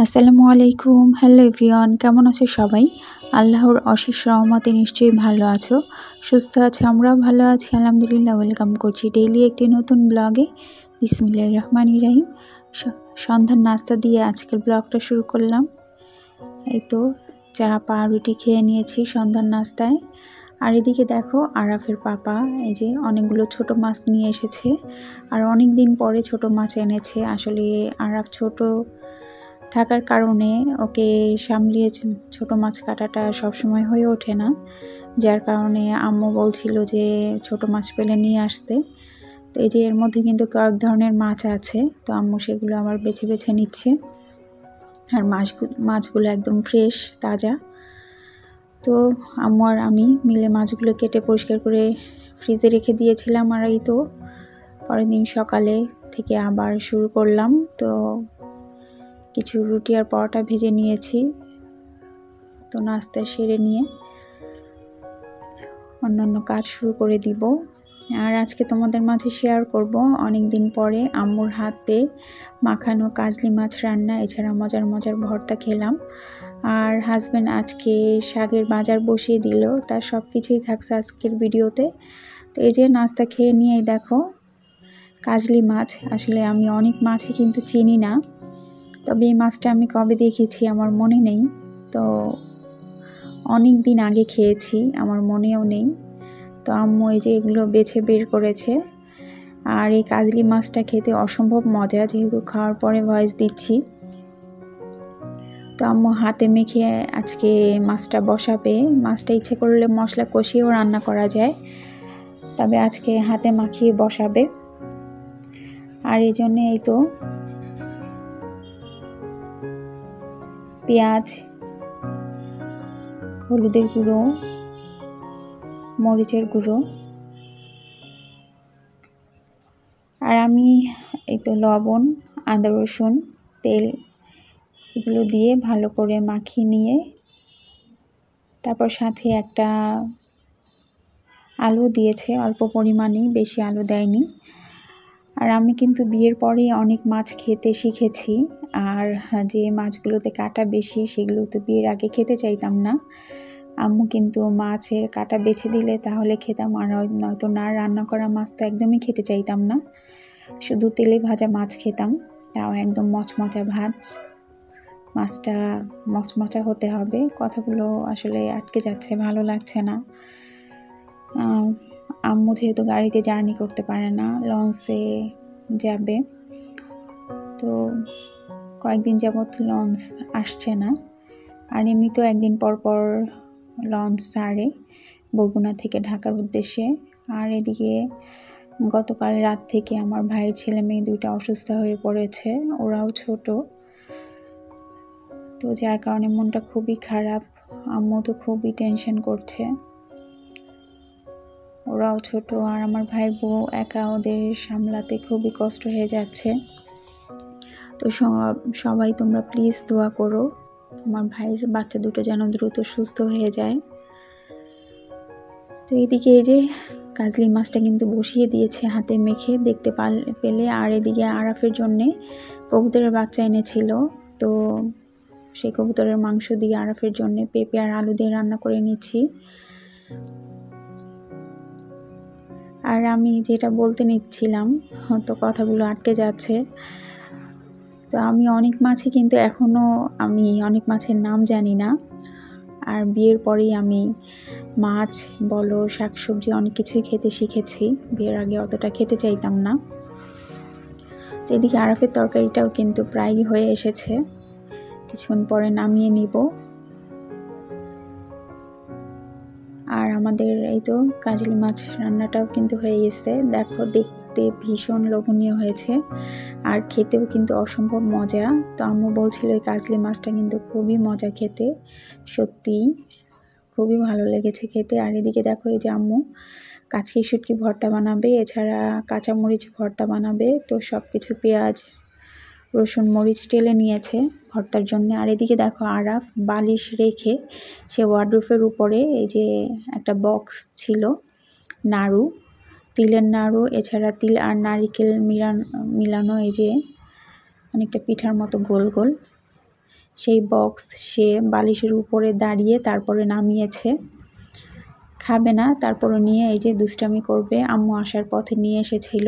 আসসালামু আলাইকুম। Hello everyone, কেমন আছো সবাই? আল্লাহর অশেষ রহমতে নিশ্চয়ই ভালো আছো, সুস্থ আছো। আমরাও ভালো আছি আলহামদুলিল্লাহ। ওয়েলকাম করছি ডেইলি একটি নতুন ব্লগে। বিসমিল্লাহির রহমানির রহিম। সন্ধ্যার নাস্তা দিয়ে আজকের ব্লগটা শুরু করলাম। এই তো চা পাউরুটি খেয়ে নিয়েছি সন্ধ্যার নাস্তায়। আর এদিকে দেখো আরাফের পাপা এই যে অনেকগুলো ছোট মাছ নিয়ে এসেছে। আর অনেক দিন পরে ছোট মাছ এনেছে। আসলে আরাফ ছোট থাকার কারণে ওকে সামলিয়ে ছোট মাছ কাটাটা সবসময় হয়ে ওঠে না, যার কারণে আম্মু বলছিল যে ছোট মাছ পেলে নিয়ে আসতে। তো এই যে এর মধ্যে কিন্তু কয়েক ধরনের মাছ আছে, তো আম্মু সেগুলো আবার বেছে বেছে নিচ্ছে। আর মাছগুলো একদম ফ্রেশ তাজা। তো আম্মু আর আমি মিলে মাছগুলো কেটে পরিষ্কার করে ফ্রিজে রেখে দিয়েছিলাম। আর এই তো পরের দিন সকালে থেকে আবার শুরু করলাম। তো কিছু রুটি আর পরোটা ভেজে নিয়েছি। তো নাস্তা সেরে নিয়ে অন্যান্য কাজ শুরু করে দিব। আর আজকে তোমাদের মাঝে শেয়ার করব অনেক দিন পরে আম্মুর হাতে মাখানো কাজলি মাছ রান্না, এছাড়া মজার মজার ভর্তা খেলাম। আর হাজব্যান্ড আজকে শাকের বাজার বসিয়ে দিল, তার সব কিছুই থাকছে আজকের ভিডিওতে। তো এই যে নাস্তা খেয়ে নিয়েই দেখো কাজলি মাছ। আসলে আমি অনেক মাছই কিন্তু চিনি না, তবে এই মাছটা আমি কবে দেখেছি আমার মনে নেই। তো অনেক দিন আগে খেয়েছি, আমার মনেও নেই। তো আম্মু এই যে এগুলো বেছে বের করেছে। আর এই কাজলি মাছটা খেতে অসম্ভব মজা, যেহেতু খাওয়ার পরে ভয়েস দিচ্ছি। তো আম্মু হাতে মেখে আজকে মাছটা বসাবে। মাছটা ইচ্ছে করলে মশলা কষিয়েও রান্না করা যায়, তবে আজকে হাতে মাখিয়ে বসাবে। আর এই জন্যে এই তো পেঁয়াজ, হলুদের গুঁড়ো, মরিচের গুঁড়ো, আর আমি এই তো লবণ, আদা রসুন, তেল এগুলো দিয়ে ভালো করে মাখিয়ে নিয়ে তারপর সাথে একটা আলু দিয়েছে, অল্প পরিমাণেই, বেশি আলু দেয়নি। আর আমি কিন্তু বিয়ের পরেই অনেক মাছ খেতে শিখেছি। আর যে মাছগুলোতে কাঁটা বেশি সেগুলো তো বিয়ের আগে খেতে চাইতাম না। আম্মু কিন্তু মাছের কাঁটা বেছে দিলে তাহলে খেতাম, আর নয়তো না রান্না করা মাছ তো একদমই খেতে চাইতাম না। শুধু তেলে ভাজা মাছ খেতাম, তাও একদম মচমচা ভাজ। মাছটা মচমচা হতে হবে। কথাগুলো আসলে আটকে যাচ্ছে, ভালো লাগছে না। আম্মু যেহেতু গাড়িতে জার্নি করতে পারে না, লঞ্চে যাবে, তো কয়েকদিন যাবৎ লঞ্চ আসছে না। আর এমনিতেও একদিন পর পর লঞ্চ ছাড়ে বরগুনা থেকে ঢাকার উদ্দেশ্যে। আর এদিকে গতকাল রাত থেকে আমার ভাইয়ের ছেলে মেয়ে দুইটা অসুস্থ হয়ে পড়েছে, ওরাও ছোট। তো যার কারণে মনটা খুবই খারাপ। আম্মু তো খুবই টেনশন করছে, ওরাও ছোট। আর আমার ভাইয়ের বউ একা, ওদের সামলাতে খুবই কষ্ট হয়ে যাচ্ছে। তো সবাই তোমরা প্লিজ দোয়া করো আমার ভাইয়ের বাচ্চা দুটো যেন দ্রুত সুস্থ হয়ে যায়। তো এইদিকে এই যে কাজলি মাছটা কিন্তু বসিয়ে দিয়েছে হাতে মেখে, দেখতে পেলে। আর এদিকে আরাফের জন্যে কবুতরের বাচ্চা এনেছিল, তো সেই কবুতরের মাংস দিয়ে আরাফের জন্য পেঁপে আর আলু দিয়ে রান্না করে নিচ্ছি। আর আমি যেটা বলতে নিচ্ছিলাম, তো কথাগুলো আটকে যাচ্ছে। তো আমি অনেক মাছই কিন্তু এখনও আমি অনেক মাছের নাম জানি না। আর বিয়ের পরেই আমি মাছ বলো, শাকসবজি অনেক কিছুই খেতে শিখেছি। বিয়ের আগে অতটা খেতে চাইতাম না। তো এদিকে আরাফের তরকারিটাও কিন্তু প্রায় হয়ে এসেছে, কিছুক্ষণ পরে নামিয়ে নিব। আর আমাদের এই তো কাজলি মাছ রান্নাটাও কিন্তু হয়ে গেছে। দেখো দেখতে ভীষণ লোভনীয় হয়েছে, আর খেতেও কিন্তু অসম্ভব মজা। তো আম্মু বলছিল এই কাজলি মাছটা কিন্তু খুবই মজা খেতে, সত্যিই খুবই ভালো লেগেছে খেতে। আর এদিকে দেখো এই যে আম্মু কাঁচকি শুটকি ভর্তা বানাবে, এছাড়া কাঁচামরিচ ভর্তা বানাবে। তো সব কিছু পেঁয়াজ রসুন মরিচ টেলে নিয়েছে ভর্তার জন্য। আর এদিকে দেখো আরাফ বালিশ রেখে সে ওয়ার্ডরোবের উপরে এই যে একটা বক্স ছিল নাড়ু, তিলের নাড়ু, এছাড়া তিল আর নারিকেল মিলানো এই যে অনেকটা পিঠার মতো গোল গোল, সেই বক্স সে বালিশের উপরে দাঁড়িয়ে তারপরে নামিয়েছে, খাবে না, তারপরে নিয়ে এই যে দুষ্টামি করবে। আম্মু আসার পথে নিয়ে এসেছিল।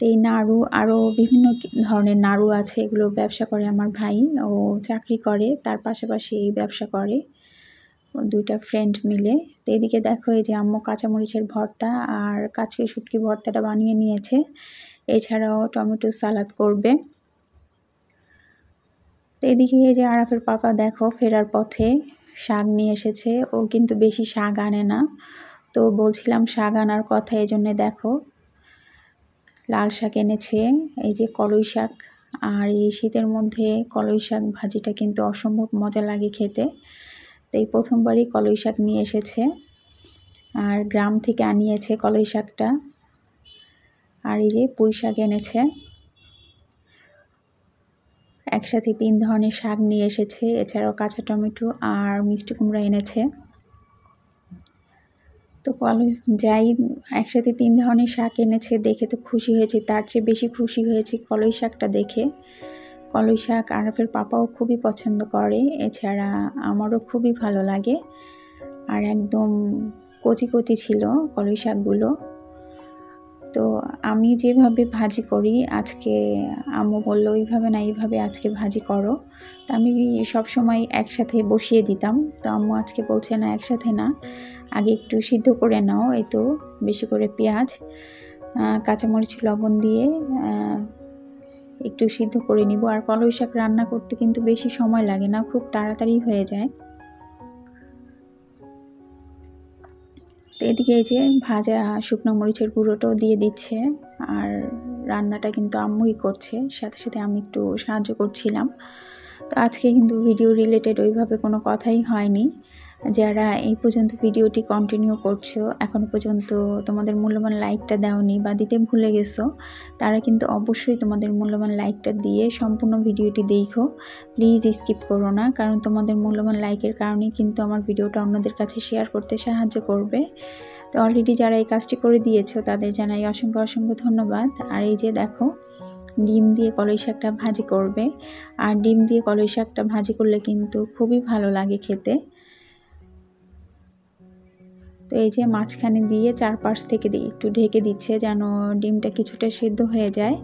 এই নাড়ু আরও বিভিন্ন ধরনের নাড়ু আছে, এগুলোর ব্যবসা করে আমার ভাই, ও চাকরি করে, তার পাশাপাশি এই ব্যবসা করে, দুইটা ফ্রেন্ড মিলে। তো এদিকে দেখো এই যে আম্মু কাঁচামরিচের ভর্তা আর কাচকি শুটকি ভর্তাটা বানিয়ে নিয়েছে, এছাড়াও টমেটো সালাদ করবে। তো এদিকে এই যে আরাফের পাপা দেখো ফেরার পথে শাক নিয়ে এসেছে, ও কিন্তু বেশি শাক আনে না, তো বলছিলাম শাক আনার কথা, এই জন্যে দেখো লাল শাক এনেছে, এই যে কলই শাক। আর এই শীতের মধ্যে কলই শাক ভাজিটা কিন্তু অসম্ভব মজা লাগে খেতে। তো এই প্রথমবারই কলই শাক নিয়ে এসেছে, আর গ্রাম থেকে আনিয়েছে কলই শাকটা। আর এই যে পুঁই শাক এনেছে, একসাথে 3 ধরনের শাক নিয়ে এসেছে, এছাড়াও কাঁচা টমেটো আর মিষ্টি কুমড়া এনেছে। তো যাই একসাথে 3 ধরনের শাক এনেছে, দেখে তো খুশি হয়েছি, তার চেয়ে বেশি খুশি হয়েছি কলই শাকটা দেখে। কলই শাক আরাফের পাপাও খুবই পছন্দ করে, এছাড়া আমারও খুবই ভালো লাগে। আর একদম কচি কচি ছিল কলই শাকগুলো। তো আমি যেভাবে ভাজি করি, আজকে আম্মু বললো এইভাবে না, এইভাবে আজকে ভাজি করো। তো আমি সব সময় একসাথে বসিয়ে দিতাম, তো আম্মু আজকে বলছে না একসাথে না, আগে একটু সিদ্ধ করে নাও, এই তো বেশি করে পেঁয়াজ কাঁচামরিচ লবণ দিয়ে একটু সিদ্ধ করে নিব। আর কলই শাক রান্না করতে কিন্তু বেশি সময় লাগে না, খুব তাড়াতাড়ি হয়ে যায়। তো এদিকে এই যে ভাজা শুকনো মরিচের গুঁড়োটাও দিয়ে দিচ্ছে, আর রান্নাটা কিন্তু আম্মুই করছে, সাথে সাথে আমি একটু সাহায্য করছিলাম। তো আজকে কিন্তু ভিডিও রিলেটেড ওইভাবে কোনো কথাই হয়নি। যারা এই পর্যন্ত ভিডিওটি কন্টিনিউ করছো, এখনও পর্যন্ত তোমাদের মূল্যবান লাইকটা দাওনি বা দিতে ভুলে গেছো, তারা কিন্তু অবশ্যই তোমাদের মূল্যবান লাইকটা দিয়ে সম্পূর্ণ ভিডিওটি দেখো, প্লিজ স্কিপ করো না, কারণ তোমাদের মূল্যবান লাইকের কারণেই কিন্তু আমার ভিডিওটা অন্যদের কাছে শেয়ার করতে সাহায্য করবে। তো অলরেডি যারা এই কাজটি করে দিয়েছো তাদের জানাই অসংখ্য অসংখ্য ধন্যবাদ। আর এই যে দেখো ডিম দিয়ে কলই শাকটা ভাজি করবে, আর ডিম দিয়ে কলই শাকটা ভাজি করলে কিন্তু খুবই ভালো লাগে খেতে। তো এই যে মাঝখানে দিয়ে চারপাশ থেকে একটু ঢেকে দিচ্ছে যেন ডিমটা কিছুটা সিদ্ধ হয়ে যায়।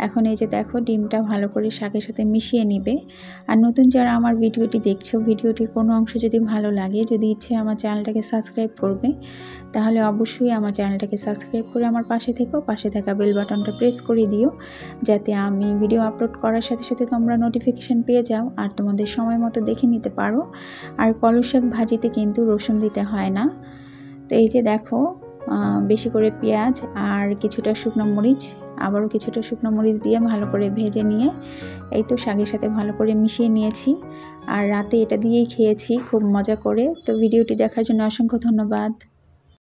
এখন এই যে দেখো ডিমটা ভালো করে শাকের সাথে মিশিয়ে নিবে। আর নতুন যারা আমার ভিডিওটি দেখছো, ভিডিওটির কোনো অংশ যদি ভালো লাগে, যদি ইচ্ছে আমার চ্যানেলটাকে সাবস্ক্রাইব করবে, তাহলে অবশ্যই আমার চ্যানেলটাকে সাবস্ক্রাইব করে আমার পাশে থেকো, পাশে থাকা বেল বাটনটা প্রেস করে দিও, যাতে আমি ভিডিও আপলোড করার সাথে সাথে তোমরা নোটিফিকেশান পেয়ে যাও আর তোমাদের সময় মতো দেখে নিতে পারো। আর কলই শাক ভাজিতে কিন্তু রসুন দিতে হয় না। তো এই যে দেখো বেশি করে পেঁয়াজ আর কিছুটা শুকনো মরিচ, আবারও কিছুটা শুকনো মরিচ দিয়ে ভালো করে ভেজে নিয়ে এই তো শাকের সাথে ভালো করে মিশিয়ে নিয়েছি। আর রাতে এটা দিয়েই খেয়েছি খুব মজা করে। তো ভিডিওটি দেখার জন্য অসংখ্য ধন্যবাদ।